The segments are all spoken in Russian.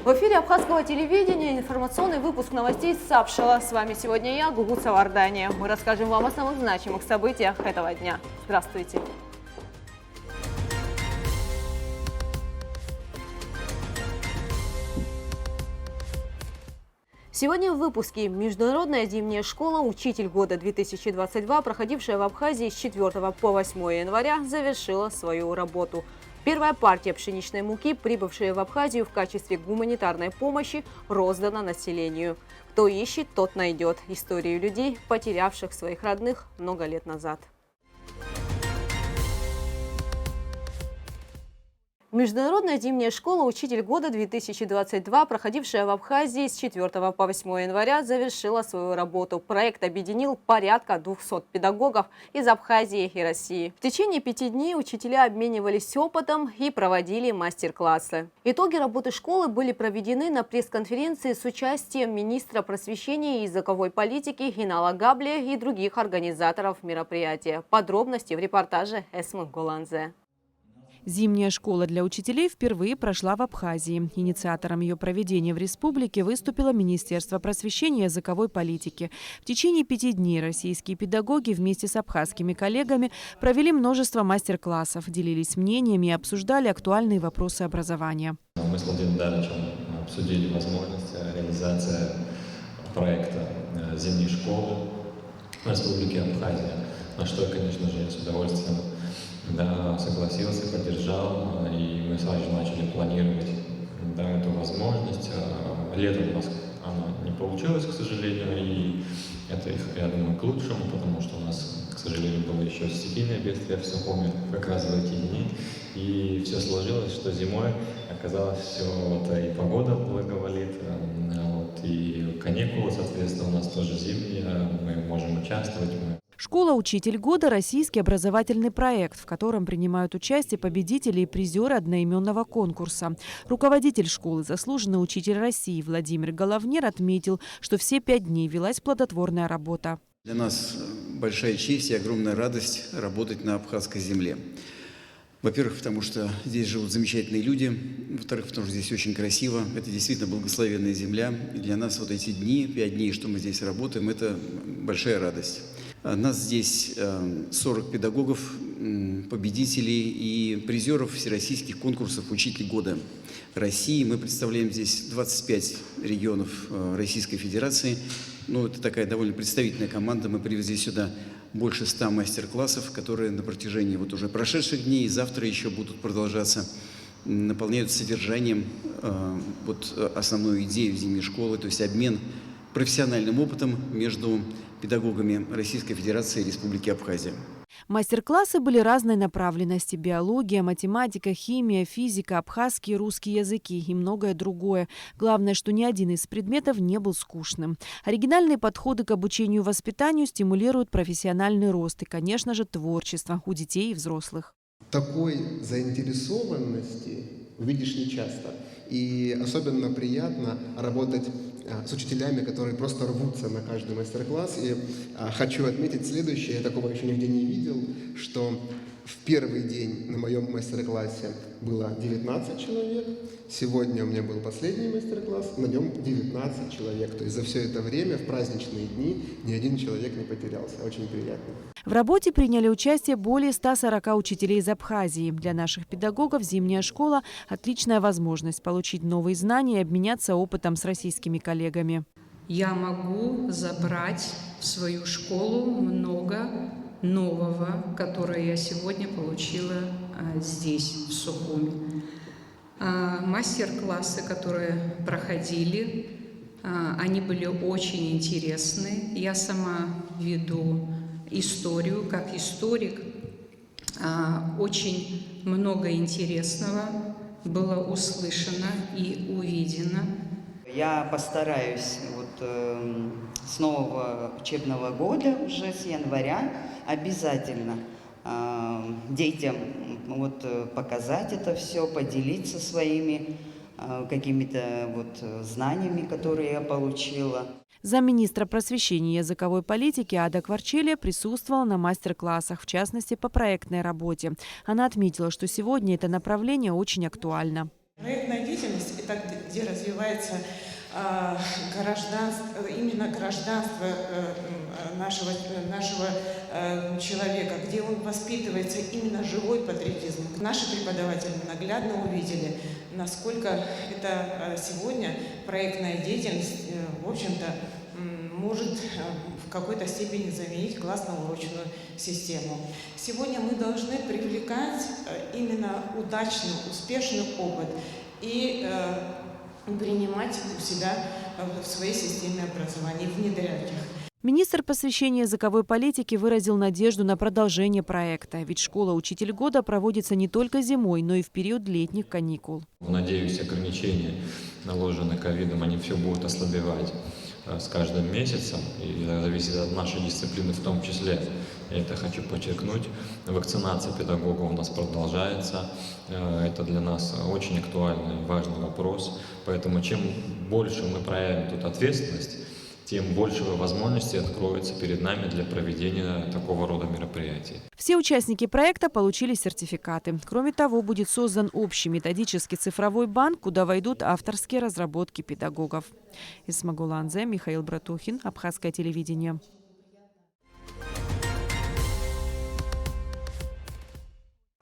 В эфире Абхазского телевидения информационный выпуск новостей Сапшила. С вами сегодня я, Гугуца Вардания. Мы расскажем вам о самых значимых событиях этого дня. Здравствуйте! Сегодня в выпуске Международная зимняя школа «Учитель года-2022», проходившая в Абхазии с 4 по 8 января, завершила свою работу. Первая партия пшеничной муки, прибывшая в Абхазию в качестве гуманитарной помощи, роздана населению. Кто ищет, тот найдет. Историю людей, потерявших своих родных много лет назад. Международная зимняя школа «Учитель года-2022», проходившая в Абхазии с 4 по 8 января, завершила свою работу. Проект объединил порядка 200 педагогов из Абхазии и России. В течение 5 дней учителя обменивались опытом и проводили мастер-классы. Итоги работы школы были проведены на пресс-конференции с участием министра просвещения и языковой политики Инала Габли и других организаторов мероприятия. Подробности в репортаже Эсмы Голанзе. Зимняя школа для учителей впервые прошла в Абхазии. Инициатором ее проведения в республике выступило Министерство просвещения и языковой политики. В течение 5 дней российские педагоги вместе с абхазскими коллегами провели множество мастер-классов, делились мнениями и обсуждали актуальные вопросы образования. Мы с Владимиром Даровичем обсудили возможность реализации проекта зимней школы в республике Абхазия, на что, конечно же, я с удовольствием согласился, поддержал, и мы сразу же начали планировать эту возможность. Летом у нас она не получилась, к сожалению, и это, я думаю, к лучшему, потому что у нас, к сожалению, было еще стихийное бедствие в Сухуми как раз в эти дни, и все сложилось, что зимой оказалось все, и погода благоволит, и каникулы, соответственно, у нас тоже зимние, мы можем участвовать. Школа «Учитель года» – российский образовательный проект, в котором принимают участие победители и призеры одноименного конкурса. Руководитель школы, заслуженный учитель России Владимир Головнер отметил, что все 5 дней велась плодотворная работа. Для нас большая честь и огромная радость работать на абхазской земле. Во-первых, потому что здесь живут замечательные люди. Во-вторых, потому что здесь очень красиво. Это действительно благословенная земля. И для нас вот эти дни, 5 дней, что мы здесь работаем, это большая радость. Нас здесь 40 педагогов, победителей и призеров всероссийских конкурсов «Учитель года России». Мы представляем здесь 25 регионов Российской Федерации. Это такая довольно представительная команда. Мы привезли сюда больше 100 мастер-классов, которые на протяжении уже прошедших дней и завтра еще будут продолжаться, наполняют содержанием основную идею зимней школы, то есть обмен профессиональным опытом между педагогами Российской Федерации и Республики Абхазия. Мастер-классы были разной направленности – биология, математика, химия, физика, абхазский и русский языки и многое другое. Главное, что ни один из предметов не был скучным. Оригинальные подходы к обучению и воспитанию стимулируют профессиональный рост и, конечно же, творчество у детей и взрослых. Такой заинтересованности увидишь нечасто. И особенно приятно работать с учителями, которые просто рвутся на каждый мастер-класс. И хочу отметить следующее, я такого еще нигде не видел, что в первый день на моем мастер-классе было 19 человек, сегодня у меня был последний мастер-класс, на нем 19 человек. То есть за все это время, в праздничные дни, ни один человек не потерялся. Очень приятно. В работе приняли участие более 140 учителей из Абхазии. Для наших педагогов зимняя школа – отличная возможность получить новые знания и обменяться опытом с российскими коллегами. Я могу забрать в свою школу много нового, которое я сегодня получила здесь, в Сухуми. Мастер-классы, которые проходили, они были очень интересны. Я сама веду историю, как историк. Очень много интересного было услышано и увидено. Я постараюсь с нового учебного года, уже с января, обязательно детям показать это все, поделиться своими какими-то знаниями, которые я получила. Замминистра просвещения и языковой политики Ада Кварчелия присутствовала на мастер-классах, в частности, по проектной работе. Она отметила, что сегодня это направление очень актуально. Проектная деятельность это где развивается именно гражданство нашего человека, где он воспитывается именно живой патриотизм. Наши преподаватели наглядно увидели, насколько это сегодня проектная деятельность, в общем-то, может в какой-то степени заменить классно-урочную систему. Сегодня мы должны привлекать именно удачный, успешный опыт и принимать у себя в своей системе образования, внедрять их. Министр просвещения и языковой политики выразил надежду на продолжение проекта. Ведь школа «Учитель года» проводится не только зимой, но и в период летних каникул. Надеюсь, ограничения, наложенные ковидом, они все будут ослабевать с каждым месяцем. И это зависит от нашей дисциплины в том числе. Я это хочу подчеркнуть. Вакцинация педагогов у нас продолжается. Это для нас очень актуальный и важный вопрос. Поэтому чем больше мы проявим тут ответственность, тем больше возможностей откроется перед нами для проведения такого рода мероприятий. Все участники проекта получили сертификаты. Кроме того, будет создан общий методический цифровой банк, куда войдут авторские разработки педагогов. Исмагуланзе, Михаил Братухин, Абхазское телевидение.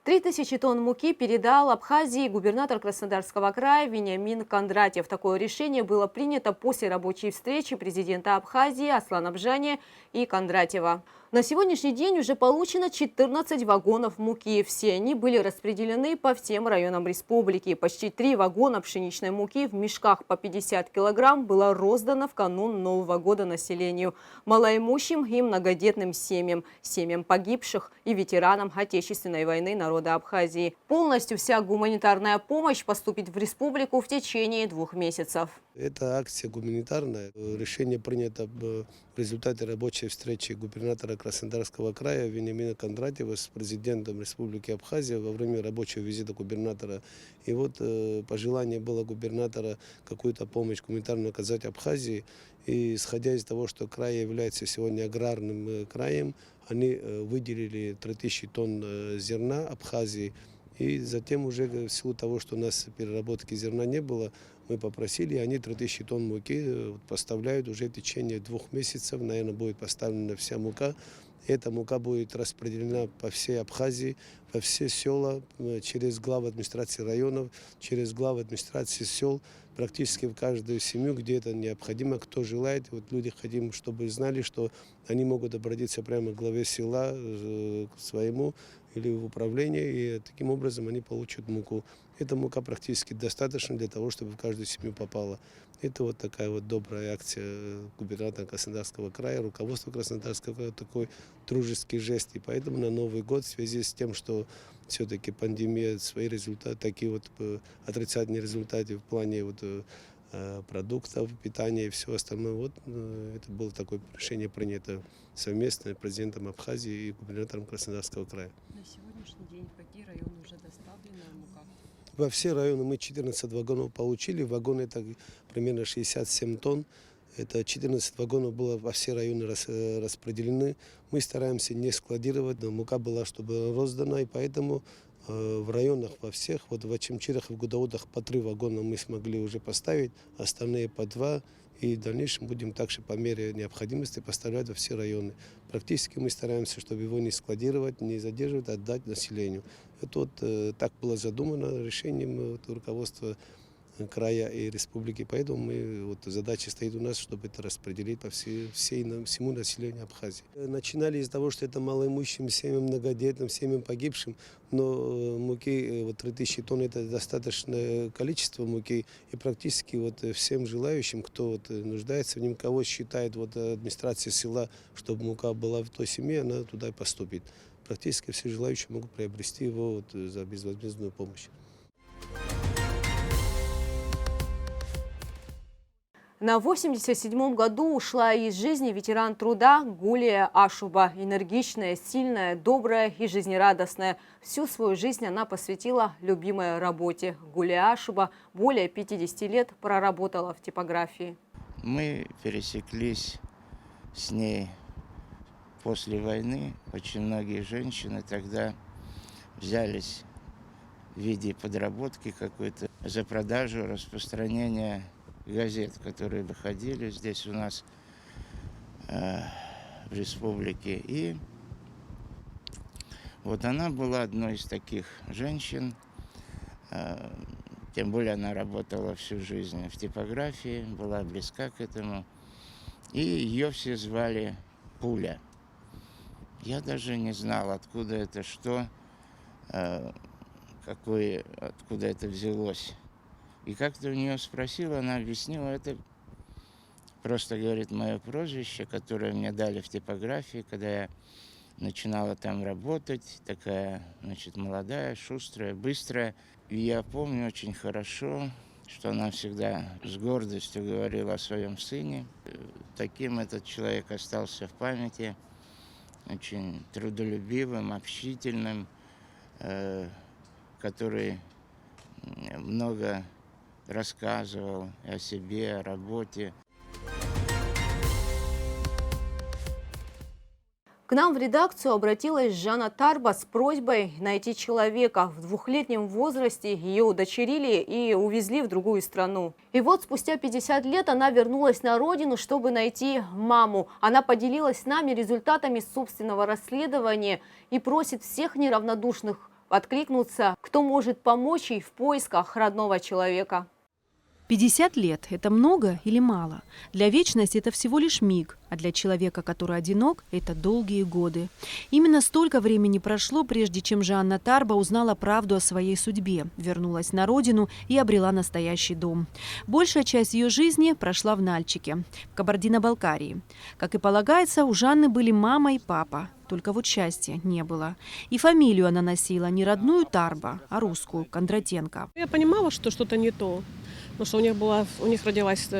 3000 тонн муки передал Абхазии губернатор Краснодарского края Вениамин Кондратьев. Такое решение было принято после рабочей встречи президента Абхазии Аслана Бжани и Кондратьева. На сегодняшний день уже получено 14 вагонов муки. Все они были распределены по всем районам республики. Почти 3 вагона пшеничной муки в мешках по 50 килограмм было роздано в канун Нового года населению. Малоимущим и многодетным семьям, семьям погибших и ветеранам Отечественной войны народа Абхазии. Полностью вся гуманитарная помощь поступит в республику в течение 2 месяцев. Это акция гуманитарная. Решение принято в результате рабочей встречи губернатора Краснодарского края Вениамина Кондратьева с президентом Республики Абхазия во время рабочего визита губернатора. И вот пожелание было губернатора какую-то помощь гуманитарную оказать Абхазии. И исходя из того, что край является сегодня аграрным краем, они выделили 3000 тонн зерна Абхазии. И затем уже в силу того, что у нас переработки зерна не было, мы попросили, и они 3000 тонн муки поставляют уже в течение 2 месяцев. Наверное, будет поставлена вся мука. Эта мука будет распределена по всей Абхазии, во все села, через главы администрации районов, через главы администрации сел, практически в каждую семью, где это необходимо, кто желает. Вот люди хотим, чтобы знали, что они могут обратиться прямо к главе села, к своему или в управление, и таким образом они получат муку. Эта мука практически достаточно для того, чтобы в каждую семью попала. Это вот такая вот добрая акция губернатора Краснодарского края, руководства Краснодарского края, такой дружеский жест. И поэтому на Новый год в связи с тем, что все-таки пандемия свои результаты, такие вот отрицательные результаты в плане вот продуктов, питания и всего остального. Вот это было такое решение принято совместно президентом Абхазии и губернатором Краснодарского края. На сегодняшний день в какие районы уже доставлена мука? Во все районы мы 14 вагонов получили. Вагоны это примерно 67 тонн. Это 14 вагонов было во все районы распределены. Мы стараемся не складировать, но мука была, чтобы роздана, и поэтому в районах во всех, вот в Ачимчирах и в Гудаутах по 3 вагона мы смогли уже поставить, остальные по 2. И в дальнейшем будем также по мере необходимости поставлять во все районы. Практически мы стараемся, чтобы его не складировать, не задерживать, а отдать населению. Это вот так было задумано решением руководства края и республики. Поэтому задача стоит у нас, чтобы это распределить по всему населению Абхазии. Начинали из того, что это малоимущим семьям, многодетным, семьям погибшим, но муки, 3000 тонн, это достаточное количество муки, и практически всем желающим, кто нуждается в нем, кого считает администрация села, чтобы мука была в той семье, она туда и поступит. Практически все желающие могут приобрести его за безвозмездную помощь. На 87-м году ушла из жизни ветеран труда Гулия Ашуба. Энергичная, сильная, добрая и жизнерадостная. Всю свою жизнь она посвятила любимой работе. Гулия Ашуба более 50 лет проработала в типографии. Мы пересеклись с ней после войны. Очень многие женщины тогда взялись в виде подработки какой-то. за продажу, распространение газет, которые выходили здесь у нас в республике. И вот она была одной из таких женщин, тем более она работала всю жизнь в типографии, была близка к этому. И ее все звали Пуля. Я даже не знал, откуда это, что, откуда это взялось. И как-то у нее спросила, она объяснила, это просто, говорит, мое прозвище, которое мне дали в типографии, когда я начинала там работать, такая, значит, молодая, шустрая, быстрая. И я помню очень хорошо, что она всегда с гордостью говорила о своем сыне. Таким этот человек остался в памяти, очень трудолюбивым, общительным, который много рассказывал о себе, о работе. К нам в редакцию обратилась Жанна Тарба с просьбой найти человека. В 2-летнем возрасте ее удочерили и увезли в другую страну. И вот спустя 50 лет она вернулась на родину, чтобы найти маму. Она поделилась с нами результатами собственного расследования и просит всех неравнодушных откликнуться, кто может помочь ей в поисках родного человека. 50 лет – это много или мало? Для вечности это всего лишь миг, а для человека, который одинок, это долгие годы. Именно столько времени прошло, прежде чем Жанна Тарба узнала правду о своей судьбе, вернулась на родину и обрела настоящий дом. Большая часть ее жизни прошла в Нальчике, в Кабардино-Балкарии. Как и полагается, у Жанны были мама и папа. Только вот счастья не было. И фамилию она носила не родную Тарба, а русскую – Кондратенко. Я понимала, что что-то не то. Потому что у них родилась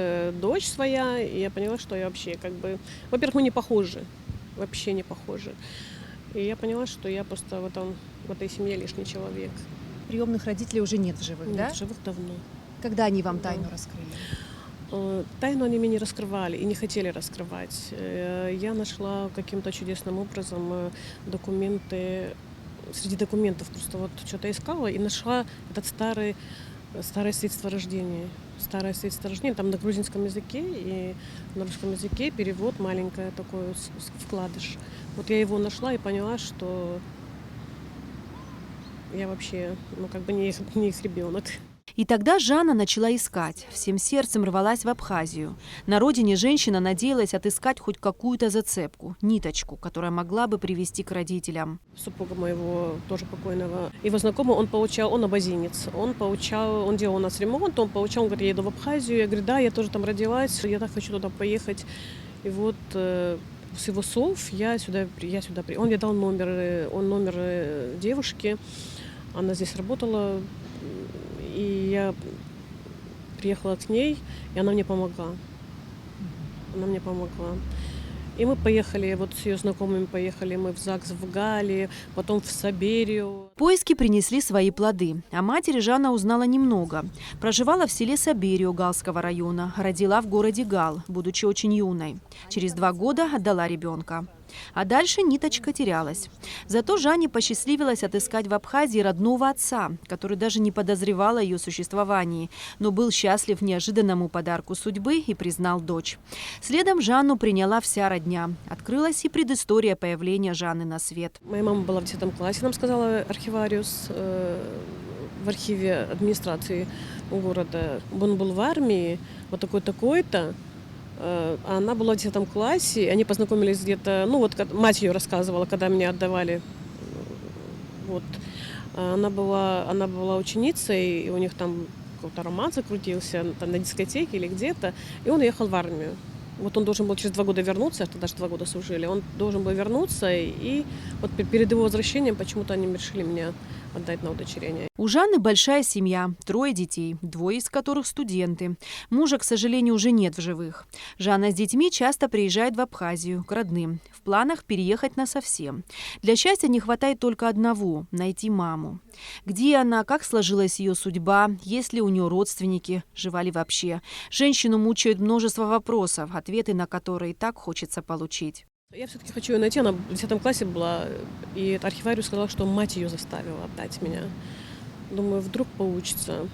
дочь своя, и я поняла, что я вообще во-первых, мы не похожи, вообще не похожи. И я поняла, что я просто в этой семье лишний человек. Приемных родителей уже нет в живых, Нет, да? в живых давно. Когда они вам тайну раскрыли? Тайну они мне не раскрывали и не хотели раскрывать. Я нашла каким-то чудесным образом документы, среди документов просто вот что-то искала и нашла этот старое свидетельство рождения. Старое свидетельство рождения, там на грузинском языке и на русском языке перевод, маленький такой вкладыш. Вот я его нашла и поняла, что я вообще, не их ребенок. И тогда Жанна начала искать. Всем сердцем рвалась в Абхазию. На родине женщина надеялась отыскать хоть какую-то зацепку, ниточку, которая могла бы привести к родителям. Супруга моего, тоже покойного, его знакомый, он абазинец. Он делал у нас ремонт, он говорит, я еду в Абхазию. Я говорю, да, я тоже там родилась, я так хочу туда поехать. И вот с его слов я сюда он мне дал номер девушки, она здесь работала. И я приехала к ней, и она мне помогла. И мы поехали, вот с ее знакомыми поехали мы в ЗАГС в Галлии, потом в Саберию. Поиски принесли свои плоды. О матери Жанна узнала немного. Проживала в селе Саберию Галского района, родила в городе Гал, будучи очень юной. Через 2 года отдала ребенка. А дальше ниточка терялась. Зато Жанне посчастливилось отыскать в Абхазии родного отца, который даже не подозревал о ее существовании, но был счастлив неожиданному подарку судьбы и признал дочь. Следом Жанну приняла вся родня. Открылась и предыстория появления Жанны на свет. Моя мама была в 10 классе, нам сказала архивариус в архиве администрации города. Он был в армии, вот такой-то. А она была в 10 классе, они познакомились где-то, мать ее рассказывала, когда меня отдавали. Вот. Она была ученицей, и у них там какой-то роман закрутился там, на дискотеке или где-то, и он уехал в армию. Вот он должен был через 2 года вернуться, это даже 2 года служили, он должен был вернуться, и вот перед его возвращением почему-то они решили меня отдать на удочерение. У Жанны большая семья, 3 детей, 2 из которых студенты. Мужа, к сожалению, уже нет в живых. Жанна с детьми часто приезжает в Абхазию, к родным. В планах переехать насовсем. Для счастья не хватает только одного – найти маму. Где она, как сложилась ее судьба, есть ли у нее родственники, жива ли вообще. Женщину мучают множество вопросов, ответы на которые так хочется получить. Я все-таки хочу ее найти, она в 10 классе была, и архивариус сказал, что мать ее заставила отдать меня. Думаю, вдруг получится.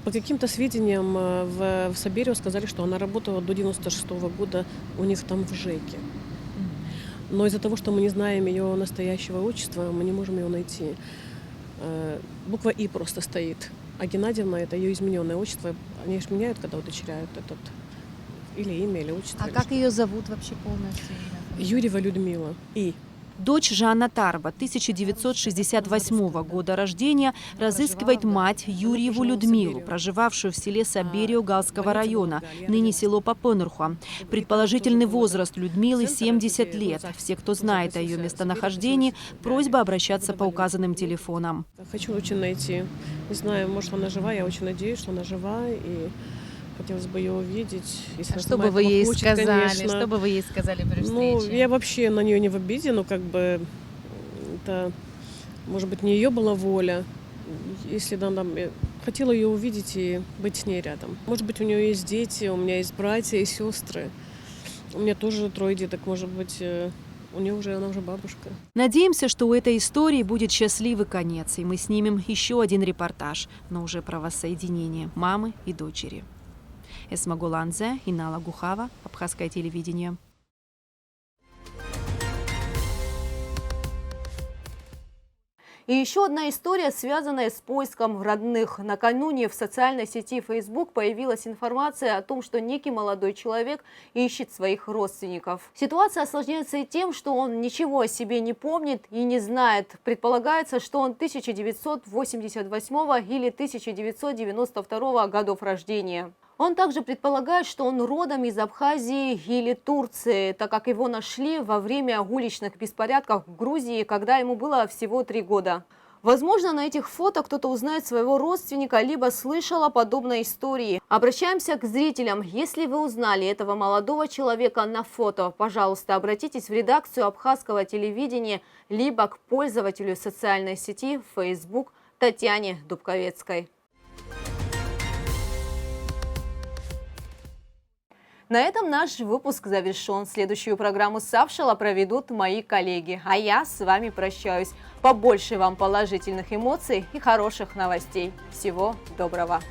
По каким-то сведениям в Саберио сказали, что она работала до 96 года у них там в ЖЭКе. Но из-за того, что мы не знаем ее настоящего отчества, мы не можем ее найти. Буква «И» просто стоит. А Геннадьевна – это ее измененное отчество. Они же меняют, когда удочеряют этот или имя, или отчество. А как ее зовут вообще полностью? Юрьева Людмила. И. Дочь Жанна Тарба, 1968 года рождения, разыскивает мать Юрьеву Людмилу, проживавшую в селе Саберио Галского района, ныне село Попенурхуа. Предположительный возраст Людмилы – 70 лет. Все, кто знает о ее местонахождении, просьба обращаться по указанным телефонам. Хочу очень найти. Не знаю, может, она жива. Я очень надеюсь, что она жива. И хотелось бы ее увидеть. Если Что бы вы ей сказали? Что бы вы ей сказали при встрече? Ну, я вообще на нее не в обиде, но как бы это, может быть, не ее была воля. Если я хотела ее увидеть и быть с ней рядом. Может быть, у нее есть дети, у меня есть братья и сестры. У меня тоже 3 деток, может быть, она уже бабушка. Надеемся, что у этой истории будет счастливый конец, и мы снимем еще один репортаж, но уже про воссоединение мамы и дочери. Эсма Голанзе, Инала Гухава, Абхазское телевидение. И еще одна история, связанная с поиском родных. Накануне в социальной сети Facebook появилась информация о том, что некий молодой человек ищет своих родственников. Ситуация осложняется и тем, что он ничего о себе не помнит и не знает. Предполагается, что он 1988 или 1992 годов рождения. Он также предполагает, что он родом из Абхазии или Турции, так как его нашли во время уличных беспорядков в Грузии, когда ему было всего 3 года. Возможно, на этих фото кто-то узнает своего родственника, либо слышал о подобной истории. Обращаемся к зрителям. Если вы узнали этого молодого человека на фото, пожалуйста, обратитесь в редакцию Абхазского телевидения, либо к пользователю социальной сети Facebook Татьяне Дубковецкой. На этом наш выпуск завершен. Следующую программу Савшала проведут мои коллеги. А я с вами прощаюсь. Побольше вам положительных эмоций и хороших новостей. Всего доброго!